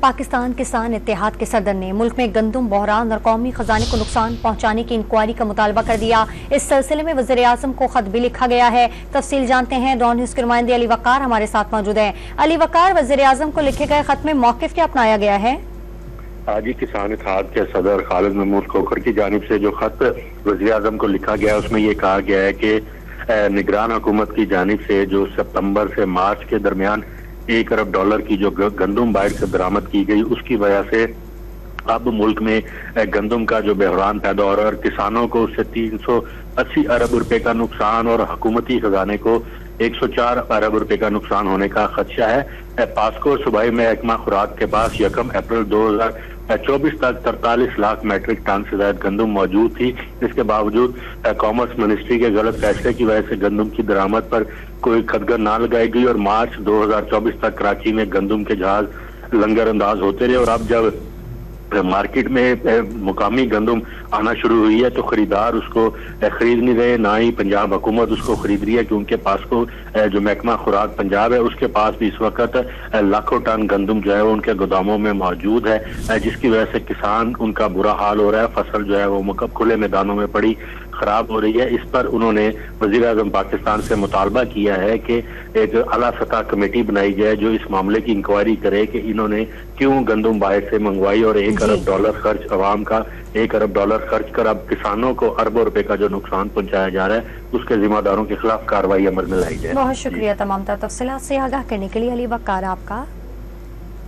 पाकिस्तान किसान इत्तेहाद के सदर ने मुल्क में गंदम बहरान और कौमी खजाने को नुकसान पहुंचाने की इंक्वायरी का मुतालबा कर दिया। इस सिलसिले में वज़ीर आज़म को खत भी लिखा गया है। तफसील जानते हैं, डॉन न्यूज़ के नुमाइंदे अली वकार हमारे साथ मौजूद हैं। अली वकार, वज़ीर आज़म को लिखे गए खत में मौक़िफ़ क्या अपनाया गया है? आज ही किसान इत्तेहाद के सदर खालिद महमूद खोखर की जानिब से जो खत वज़ीर आज़म को लिखा गया है उसमें ये कहा गया है कि निगरान हुकूमत की जानिब से जो सितंबर से मार्च के दरमियान $1 अरब की जो गंदम बाहर से बरामद की गई उसकी वजह से अब मुल्क में गंदम का जो बहरान पैदा हो रहा है और किसानों को उससे 380 अरब रुपए का नुकसान और हुकूमती खजाने को 104 अरब रुपए का नुकसान होने का खदशा है। पास्को सूबाई महकमा खुराक के पास 1 अप्रैल 2024 तक 43 लाख मैट्रिक टन से ज्यादा गंदम मौजूद थी। इसके बावजूद कॉमर्स मिनिस्ट्री के गलत फैसले की वजह से गंदम की दरामद पर कोई खदगर ना लगाई गई और मार्च 2024 तक कराची में गंदम के जहाज लंगर अंदाज होते रहे। और अब जब मार्केट में मुकामी गंदम आना शुरू हुई है तो खरीदार उसको खरीद नहीं रहे, ना ही पंजाब हुकूमत उसको खरीद रही है, क्योंकि पास को जो महकमा खुराक पंजाब है उसके पास भी इस वक्त लाखों टन गंदम जो है वो उनके गोदामों में मौजूद है, जिसकी वजह से किसान उनका बुरा हाल हो रहा है। फसल जो है वो मुकब खुले मैदानों में पड़ी खराब हो रही है। इस पर उन्होंने वज़ीर आज़म पाकिस्तान से मुतालबा किया है कि एक आला सतह कमेटी बनाई जाए जो इस मामले की इंक्वायरी करे कि इन्होंने क्यों गंदम बाहर से मंगवाई और $1 अरब खर्च अवाम का $1 अरब खर्च कर अब किसानों को अरबों रुपए का जो नुकसान पहुंचाया जा रहा है उसके जिम्मेदारों के खिलाफ कार्रवाई अमल में लाई जाए। बहुत शुक्रिया तमाम तफसीलात से आगाह करने के लिए अली वकार आपका।